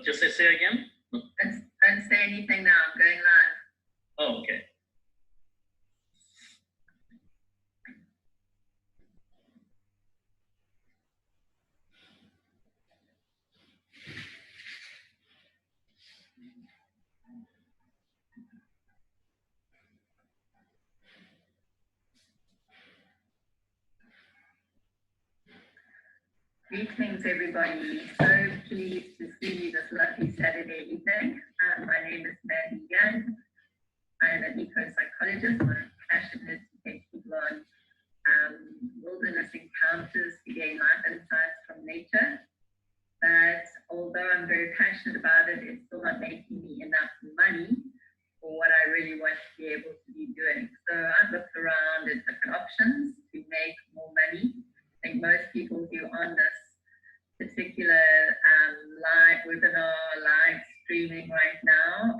Just say again. Don't say anything now. I'm going live. Oh, okay. Greetings, everybody. So pleased to see you this lovely Saturday evening. My name is Man Making. I'm an eco-psychologist. My passion is to take people on wilderness encounters to gain life insights from nature. But although I'm very passionate about it, it's still not making me enough money for what I really want to be able to be doing. So I've looked around at different options to make more money. I think most people who are on this particular live webinar, live streaming right now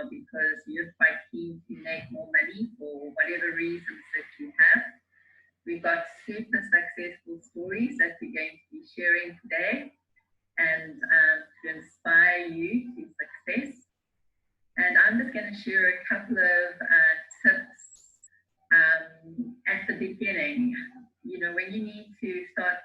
because you're quite keen to make more money for whatever reasons that you have. We've got super successful stories that we're going to be sharing today and to inspire you to success. And I'm just going to share a couple of tips at the beginning. You know, when you need to start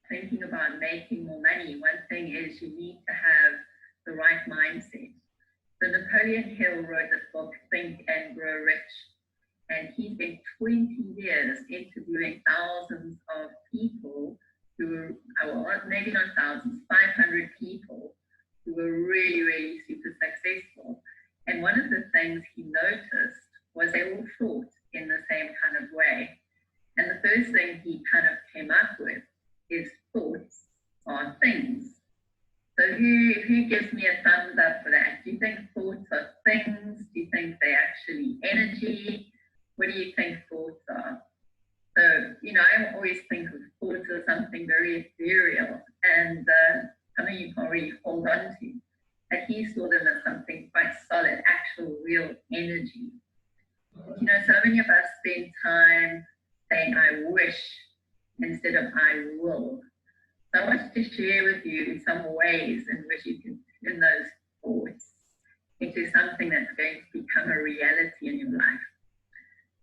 thinking about making more money, one thing is you need to have the right mindset. So Napoleon Hill wrote this book, Think and Grow Rich, and he spent 20 years interviewing thousands of people who were, well, maybe not thousands, 500 people who were really, really super successful. And one of the things he noticed was they all thought in the same kind of way. And the first thing he kind of came up with is thoughts are things. So who gives me a thumbs up for that? Do you think thoughts are things? Do you think they're actually energy? What do you think thoughts are? So, you know, I always think of thoughts as something very ethereal and something you can't really hold on to. But he saw them as something quite solid, actual, real energy. You know, so many of us spend time saying, I wish, instead of I will. So I want to share with you some ways in which you can turn those thoughts into something that's going to become a reality in your life.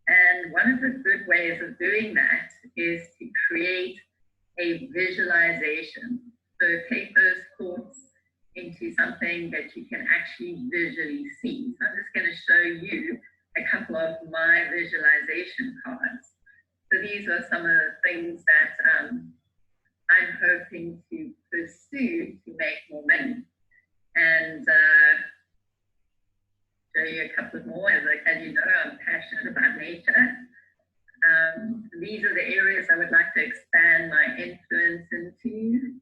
And one of the good ways of doing that is to create a visualization. So take those thoughts into something that you can actually visually see. So I'm just going to show you a couple of my visualization cards. So these are some of the things that I'm hoping to pursue to make more money. And show you a couple more. As you know, I'm passionate about nature. These are the areas I would like to expand my influence into.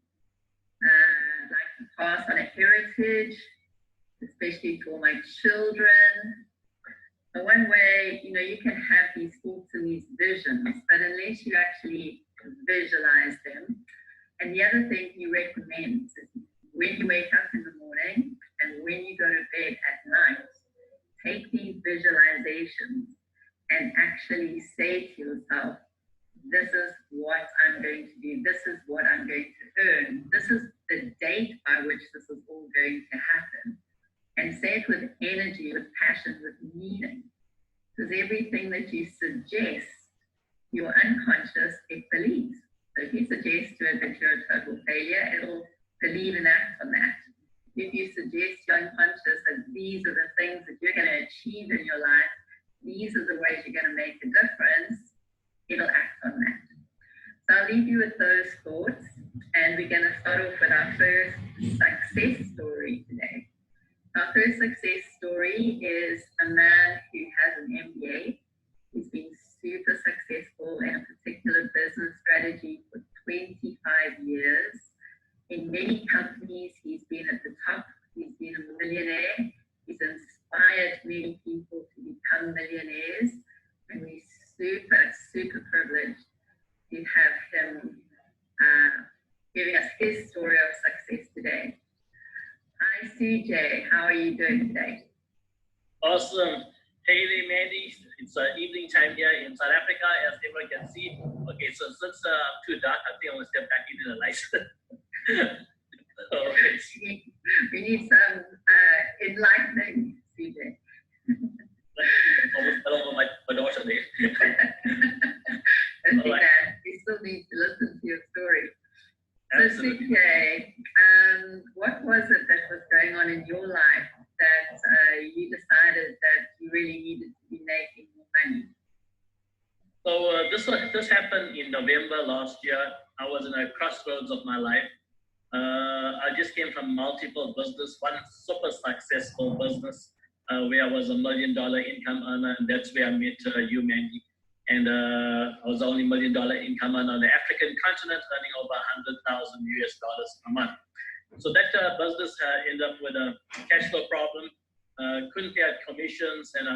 I'd like to pass on a heritage, especially for my children. So one way, you know, you can have these thoughts and these visions, but unless you actually visualize them. And the other thing he recommends is when you wake up in the morning and when you go to bed at night, take these visualizations and actually say to yourself, this is what I'm going to do. This is what I'm going to earn. This is the date by which this is all going to happen. And say it with energy, with passion, with meaning. Because everything that you suggest, your unconscious, it believes. So if you suggest to it that you're a total failure, it'll believe and act on that. If you suggest to your unconscious that these are the things that you're going to achieve in your life, these are the ways you're going to make a difference, it'll act on that. So I'll leave you with those thoughts, and we're going to start off with our first success story today. Our first success story is a man who has an MBA. He's been super successful in a particular business strategy for 25 years. In many companies, he's been at the top. He's been a millionaire. He's inspired many people to become millionaires. And we're super, super privileged to have him giving us his story of success today. Hi, Soojay. How are you doing today? Awesome. Hey there, Mandy. It's evening time here in South Africa, as everyone can see. Okay, so since too dark, I think I'm going to step back into the light. All right. We need some enlightening, Soojay. Almost fell over my daughter there. That's All right. bad. We still need to listen to your story. So, Absolutely. Soojay, what was it that was going on in your life that you decided that you really needed to be making more money? So this happened in November last year. I was in a crossroads of my life. I just came from multiple business, one super successful business where I was $1 million income earner, and that's where I met you, Mandy. And I was the only $1 million income earner on the African continent, earning over $100,000 a month. So that business ended up with a cash flow problem. Couldn't pay out commissions, and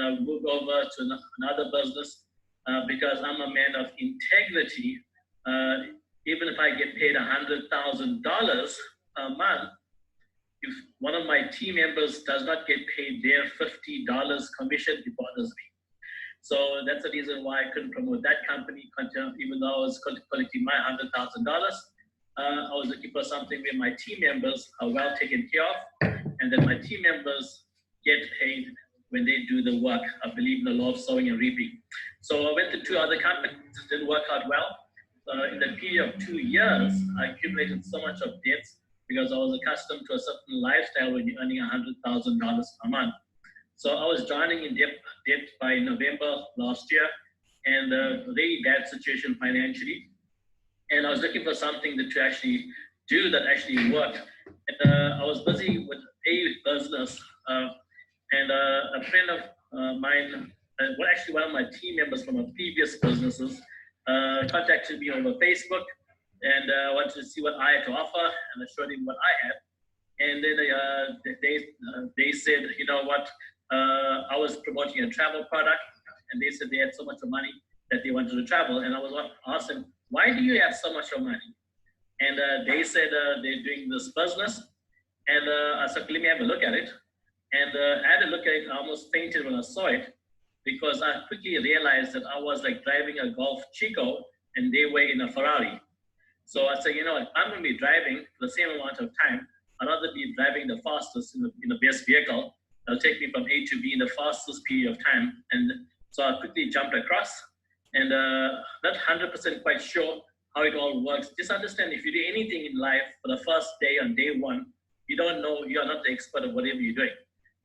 I moved over to another business because I'm a man of integrity. Even if I get paid $100,000 a month, if one of my team members does not get paid their $50 commission, it bothers me. So that's the reason why I couldn't promote that company, even though I was collecting my $100,000. I was looking for something where my team members are well taken care of, and that my team members get paid when they do the work. I believe in the law of sowing and reaping. So I went to two other companies, it didn't work out well. In the period of 2 years, I accumulated so much of debts because I was accustomed to a certain lifestyle when you're earning $100,000 a month. So I was drowning in debt by November last year, and a very bad situation financially. And I was looking for something to actually do that actually worked. And I was busy with a business, and a friend of mine, well, actually one of my team members from a previous businesses, contacted me over Facebook and wanted to see what I had to offer, and I showed him what I had. And then they said, you know what, I was promoting a travel product, and they said they had so much of money that they wanted to travel. And I was asking, why do you have so much of money? And they said they're doing this business. And I said, let me have a look at it. And I had a look at it, I almost fainted when I saw it, because I quickly realized that I was like driving a Golf Chico and they were in a Ferrari. So I said, you know what, I'm going to be driving for the same amount of time. I'd rather be driving the fastest in the best vehicle. That'll take me from A to B in the fastest period of time. And so I quickly jumped across, and not 100% quite sure how it all works. Just understand, if you do anything in life for the first day, on day one, you don't know, you're not the expert of whatever you're doing,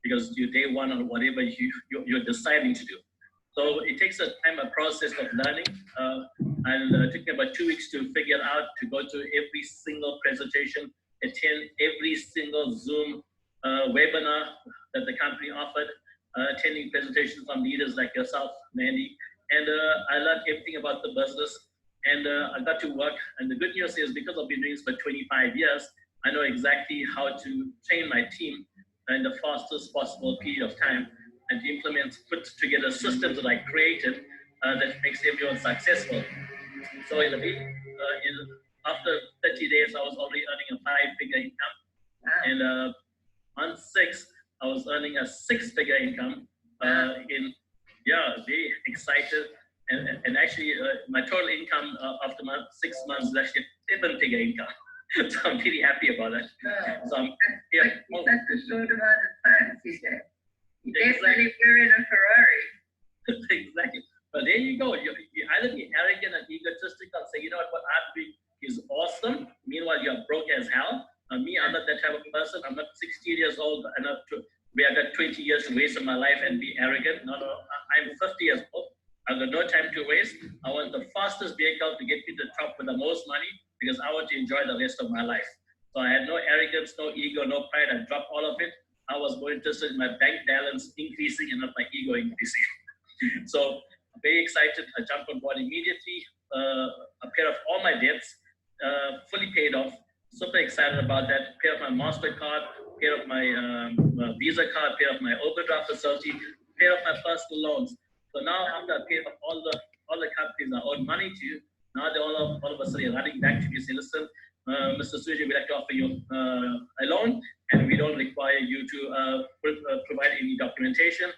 because you're day one on whatever you're deciding to do. So it takes a process of learning. And it took me about 2 weeks to figure out, to go to every single presentation, attend every single Zoom webinar that the company offered, attending presentations from leaders like yourself, Mandy. And I learned everything about the business, and I got to work. And the good news is, because I've been doing this for 25 years, I know exactly how to train my team in the fastest possible period of time, and to implement, put together systems that I created that makes everyone successful. So after 30 days, I was already earning a 5-figure income. And on 6, I was earning a 6-figure income. Very excited. And actually, my total income after 6 months is actually a 7-figure income. So I'm really happy about it. So I'm such a short amount of time, Soojay. You definitely were in a Ferrari. Exactly. But there you go. You either be arrogant and egotistical and say, you know what I'm doing is awesome. Meanwhile, you're broke as hell. Me, I'm not that type of person. I'm not 60 years old enough to where I got 20 years to waste of my life and be arrogant. No, I'm 50 years old. I've got no time to waste. I want the fastest vehicle to get me to the top with the most money, because I want to enjoy the rest of my life. So I had no arrogance, no ego, no pride. I dropped all of it. I was more interested in my bank balance increasing and not my ego increasing. So I'm very excited. I jumped on board immediately. I paid off all my debts, fully paid off. Super excited about that. Paid off my MasterCard, paid off my Visa card, paid off my overdraft facility, paid off my personal loans. So now, after I paid off all the companies I owed money to, Now they're all of a sudden running back to me and say, listen, Mr. Soojay, we'd like to offer you a loan, and we don't require you to provide any documentation.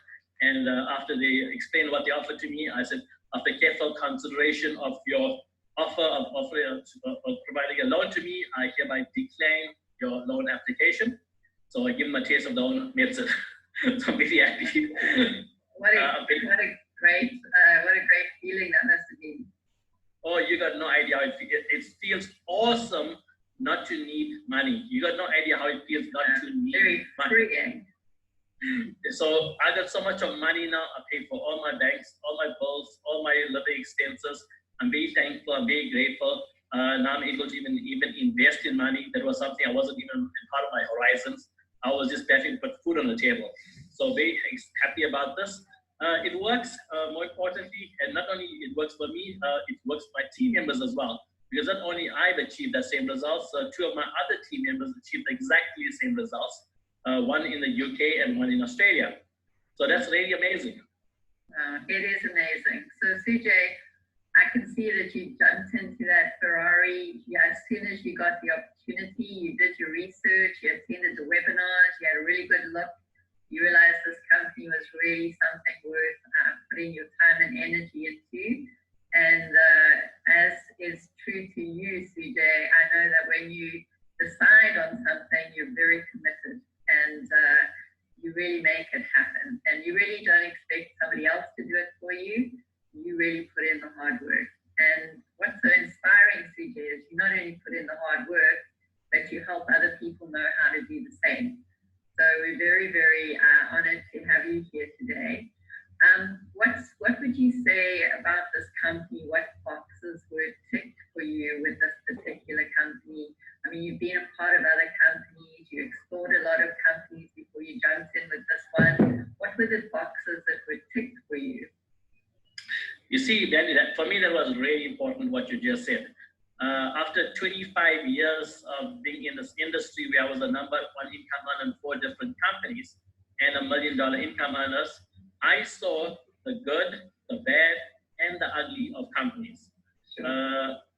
And after they explained what they offered to me, I said, after careful consideration of your offer of providing a loan to me, I hereby decline your loan application. So I give them a taste of the own medicine. So I'm really happy. What a great feeling that must have been. Oh, you got no idea how it feels. It feels awesome not to need money. You got no idea how it feels not to need money. Freeing. So I got so much of money now. I pay for all my banks, all my bills, all my living expenses. I'm very thankful. I'm very grateful. Now I'm able to even invest in money. That was something I wasn't even part of my horizons. I was just happy to put food on the table. So very happy about this. It works, more importantly, and not only it works for me, it works for my team members as well. Because not only I've achieved the same results, two of my other team members achieved exactly the same results. One in the UK and one in Australia. So that's really amazing. It is amazing. So Soojay, I can see that you jumped into that Ferrari. As soon as you got the opportunity, you did your research, you attended the webinars, you had a really good look. You realized this company was really something worth putting your time and energy into. And as is true to you, Soojay, I know that when you decide on something, you're very committed and you really make it happen. And you really don't expect somebody else to do it for you. You really put in the hard work. And what's so inspiring, Soojay, is you not only put in the hard work, but you help other people know how to do the same. So we're very, very honored to have you here today. What would you say about this company? What boxes were ticked for you with this particular company? I mean, you've been a part of other companies, you explored a lot of companies before you jumped in with this one. What were the boxes that were ticked for you? You see, Danny, that for me, that was really important what you just said. After 25 years of being in this industry where I was the #1 income earner in 4 different companies and $1 million income earners, I saw the good, the bad, and the ugly of companies.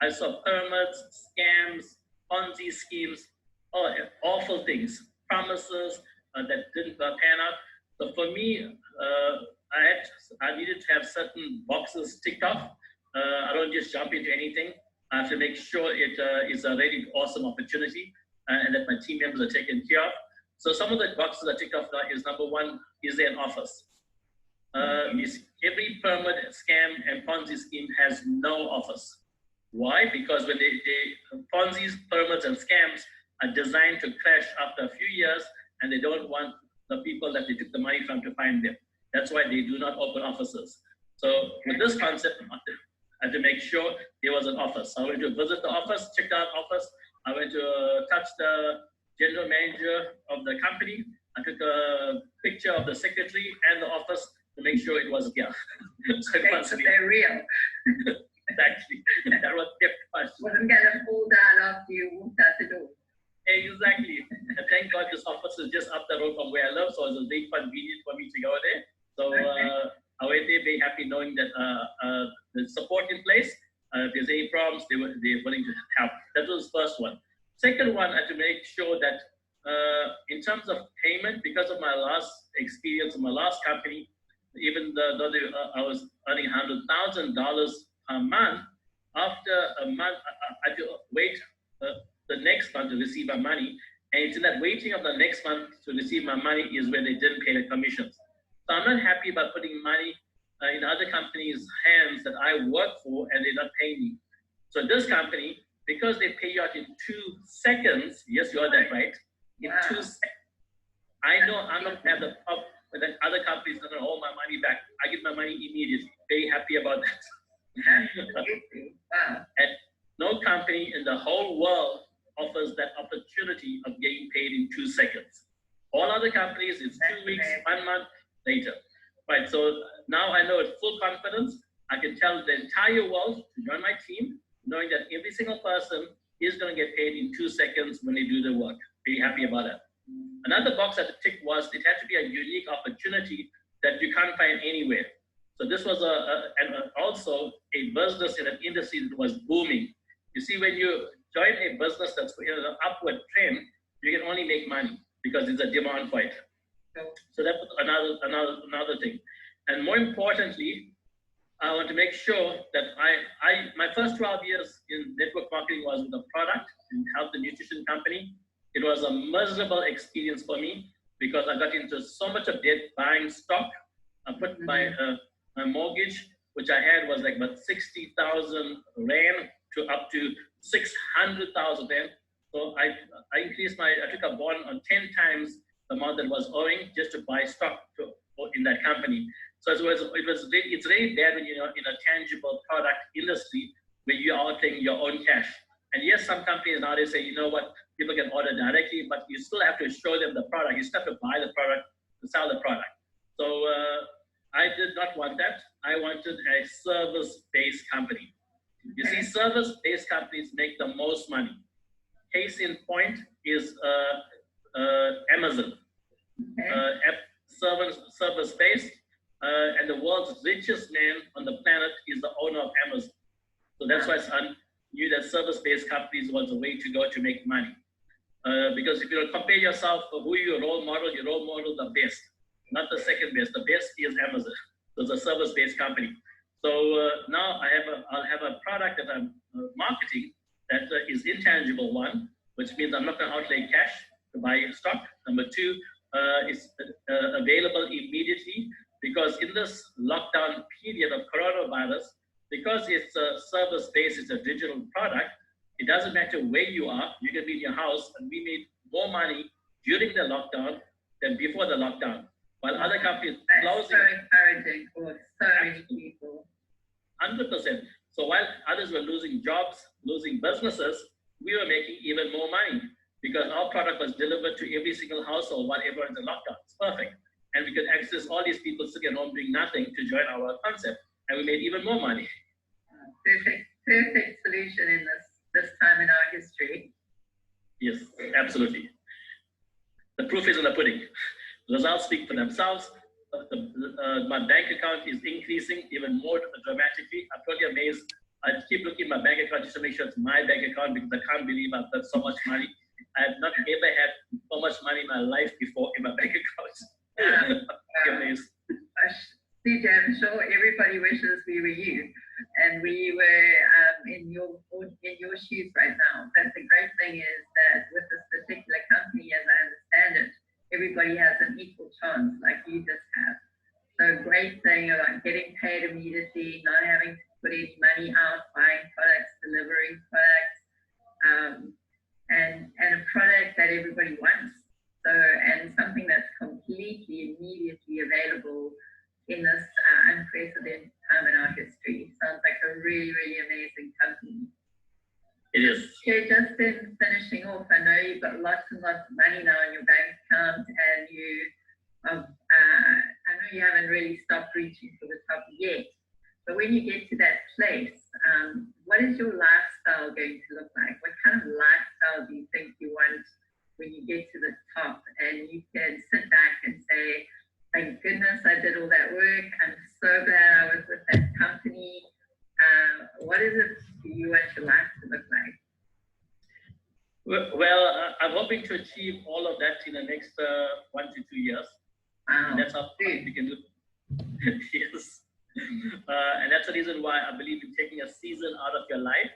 I saw pyramids, scams, Ponzi schemes, awful things, promises that didn't pan out. So for me, I needed to have certain boxes ticked off. I don't just jump into anything. I have to make sure it is a really awesome opportunity and that my team members are taken care of. So some of the boxes that ticked off now is #1, is there an office? Every pyramid, scam, and Ponzi scheme has no office. Why? Because when Ponzi's, pyramids, and scams are designed to crash after a few years, and they don't want the people that they took the money from to find them. That's why they do not open offices. So with this concept, I had to make sure there was an office. I went to visit the office, checked out office. I went to touch the general manager of the company. I took a picture of the secretary and the office to make sure it was here. So it was they're real. Exactly. That was kept first. Wasn't going to fall down after you walked out the door. Exactly. And thank God this office is just up the road from where I live, so it was very convenient for me to go there. So I went there very happy knowing that the support in place. If there's any problems, they're willing to help. That was the first one. Second one, I had to make sure that in terms of payment, because of my last experience in my last company, even though I was earning $100,000 a month, after a month, I had to wait the next month to receive my money. And it's in that waiting of the next month to receive my money is where they didn't pay the commissions. So I'm not happy about putting money in other companies' hands that I work for and they're not paying me. So this company, because they pay you out in 2 seconds, yes, you heard that right, in 2 seconds, I know I'm not going to have the problem with that other companies that are going to hold my money back. I get my money immediately. Very happy about that. And no company in the whole world offers that opportunity of getting paid in 2 seconds. All other companies, it's 2 weeks, 1 month later. Right, so now I know with full confidence, I can tell the entire world to join my team, knowing that every single person is going to get paid in 2 seconds when they do the work. Very happy about that. Another box I had to tick was it had to be a unique opportunity that you can't find anywhere. So this was also a business in an industry that was booming. You see, when you join a business that's in an upward trend, you can only make money because there's a demand for it. So that's another thing. And more importantly, I want to make sure that my first 12 years in network marketing was with a product in health and nutrition company. It was a miserable experience for me because I got into so much of debt buying stock. I put my mortgage, which I had, was like about 60,000 rand to up to 600,000 rand. So I took a bond on 10 times the amount that was owing just to buy stock in that company. So it's really bad when you're in a tangible product industry where you are taking your own cash. And yes, some companies nowadays say, you know what, people can order directly, but you still have to show them the product. You still have to buy the product to sell the product. So I did not want that. I wanted a service-based company. You see, service-based companies make the most money. Case in point is Amazon. Service-based, and the world's richest man on the planet is the owner of Amazon. So that's why I knew that service-based companies was the way to go to make money. Because if you compare yourself to who your role model the best, not the second best. The best is Amazon. So it's a service-based company. So now I'll have a product that I'm marketing that is intangible, one, which means I'm not going to outlay cash to buy stock. Number two, it's available immediately, because in this lockdown period of coronavirus, because it's a service-based, it's a digital product, it doesn't matter where you are, you can be in your house, and we made more money during the lockdown than before the lockdown. While other companies closing. So encouraging for so many people. 100%. So while others were losing jobs, losing businesses, we were making even more money because our product was delivered to every single household while everyone's in lockdown. It's perfect. And we could access all these people sitting at home doing nothing to join our concept. And we made even more money. Perfect solution in this time in our history. Yes, absolutely. The proof is in the pudding. Results speak for themselves. My bank account is increasing even more dramatically. I'm totally amazed. I keep looking at my bank account just to make sure it's my bank account because I can't believe I've got so much money. I've not ever had so much money in my life before in my bank account. Amazed. Soojay, I'm sure everybody wishes we were you, and we were in your shoes right now. But the great thing is that with this particular company, as I understand it, everybody has an equal chance like you just have. So great thing about getting paid immediately, not having to put any money out, buying products, delivering products, and a product that everybody wants. So, and something that's completely immediately available in this unprecedented time in our history. Sounds like a really, really amazing company. It is. Okay, just in finishing off, I know you've got lots and lots of money now in your bank account, and I know you haven't really stopped reaching for the top yet. But when you get to that place, what is your lifestyle going to look like? What kind of lifestyle do you think you want when you get to the top and you can sit back and say, thank goodness I did all that work. I'm so glad I was with that company. What is it do you want your life to look like? Well, I'm hoping to achieve all of that in the next 1 to 2 years. Wow. And that's how we can do. Yes. And that's the reason why I believe in taking a season out of your life,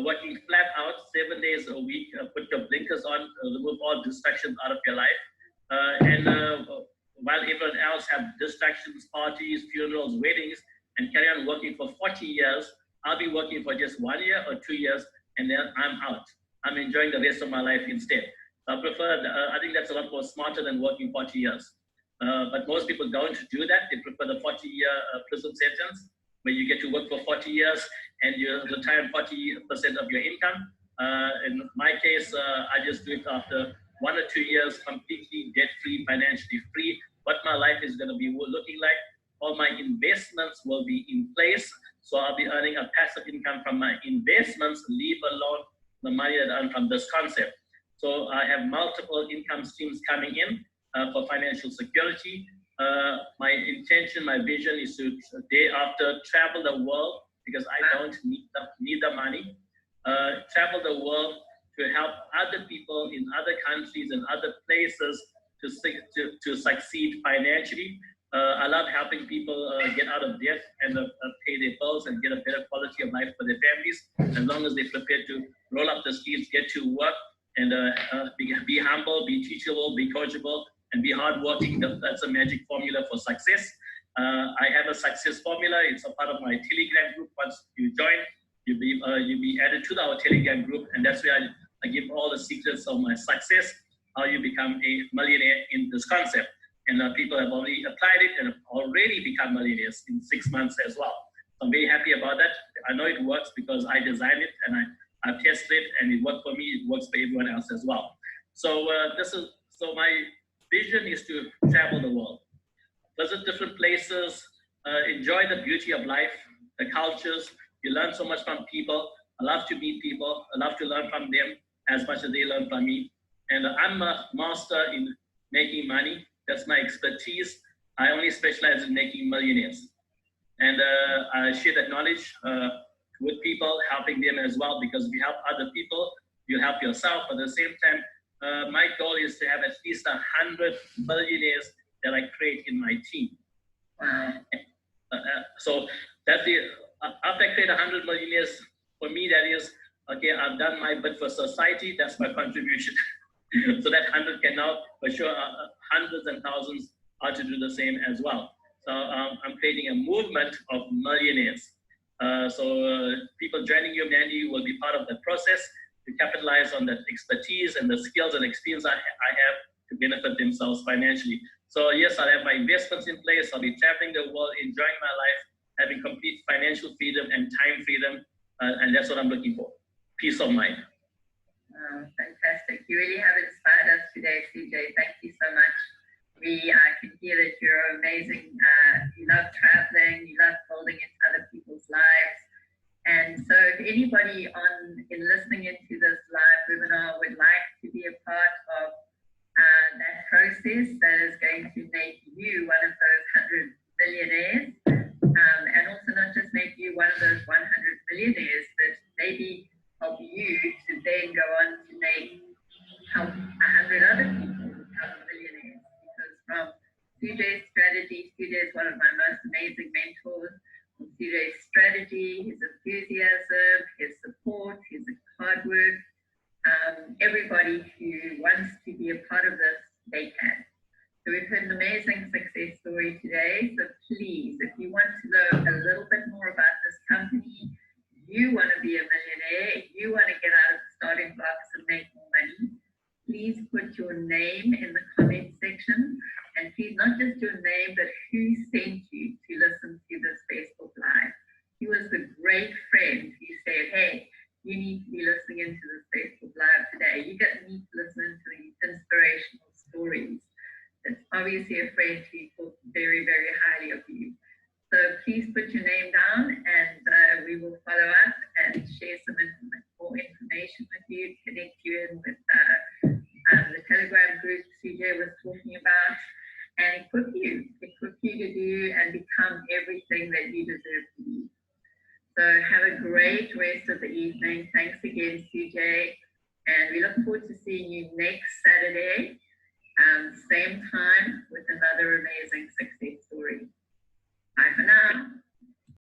working flat out 7 days a week, put your blinkers on, remove all distractions out of your life. While everyone else have distractions, parties, funerals, weddings, and carry on working for 40 years, I'll be working for just 1 year or 2 years, and then I'm out. I'm enjoying the rest of my life instead. I think that's a lot more smarter than working 40 years. But most people don't do that. They prefer the 40-year prison sentence, where you get to work for 40 years and you retire 40% of your income. In my case, I just do it after 1 or 2 years, completely debt-free, financially free. What my life is going to be looking like. All my investments will be in place. So I'll be earning a passive income from my investments, leave alone the money that I earn from this concept. So I have multiple income streams coming in for financial security. My intention, my vision is to day after travel the world, because I don't need the money. Travel the world to help other people in other countries and other places to succeed financially. I love helping people get out of debt and pay their bills and get a better quality of life for their families, as long as they're prepared to roll up the sleeves, get to work, and be humble, be teachable, be coachable, and be hardworking. That's a magic formula for success. I have a success formula. It's a part of my Telegram group. Once you join, you'll be added to our Telegram group, and that's where I give all the secrets of my success, how you become a millionaire in this concept. And people have already applied it and have already become millionaires in 6 months as well. So I'm very happy about that. I know it works because I designed it and I've tested it, and it worked for me. It works for everyone else as well. So my vision is to travel the world, visit different places, enjoy the beauty of life, the cultures. You learn so much from people. I love to meet people. I love to learn from them as much as they learn from me. And I'm a master in making money. That's my expertise. I only specialize in making millionaires. And I share that knowledge with people, helping them as well, because if you help other people, you help yourself. At the same time, my goal is to have at least 100 millionaires that I create in my team. Wow. So that's the, after I create 100 millionaires, for me, that is, okay, I've done my bit for society. That's my contribution. So that 100 can now, for sure, hundreds and thousands are to do the same as well. So I'm creating a movement of millionaires. People joining you, Mandy, will be part of the process to capitalize on that expertise and the skills and experience I have to benefit themselves financially. So yes, I'll have my investments in place. I'll be traveling the world, enjoying my life, having complete financial freedom and time freedom. And that's what I'm looking for. Peace of mind. Oh, fantastic. You really have inspired us today, Soojay. Thank you so much. We can hear that you're amazing. You love traveling. You love building into other people's lives. And so if anybody in listening into this live webinar would like to be a part of that process that is going to make you one of those 100 billionaires, and also not just make you one of those 100 millionaires, but maybe help you to then go on to help 100 other people become millionaires. Because from Soojay's strategy, Soojay is one of my most amazing mentors. From Soojay's strategy, his enthusiasm, his support, his hard work, everybody who wants to be a part of this, they can. So we've heard an amazing success story today. So please, if you want to know a little bit more about this company, you want to be a millionaire, you want to get out of the starting blocks and make more money, please put your name in the comment section. And please, not just your name, but who sent you to listen to this Facebook Live. He was the great friend who said, hey, you need to be listening into this Facebook Live today. You need to listen to these inspirational stories. It's obviously a friend who thought very, very highly of you. So please put your name down, and we will follow up and share some more information with you, connect you in with the Telegram group Soojay was talking about, and equip you to do and become everything that you deserve to be. So have a great rest of the evening. Thanks again, Soojay, and we look forward to seeing you next Saturday, same time, with another amazing success story. Bye for now.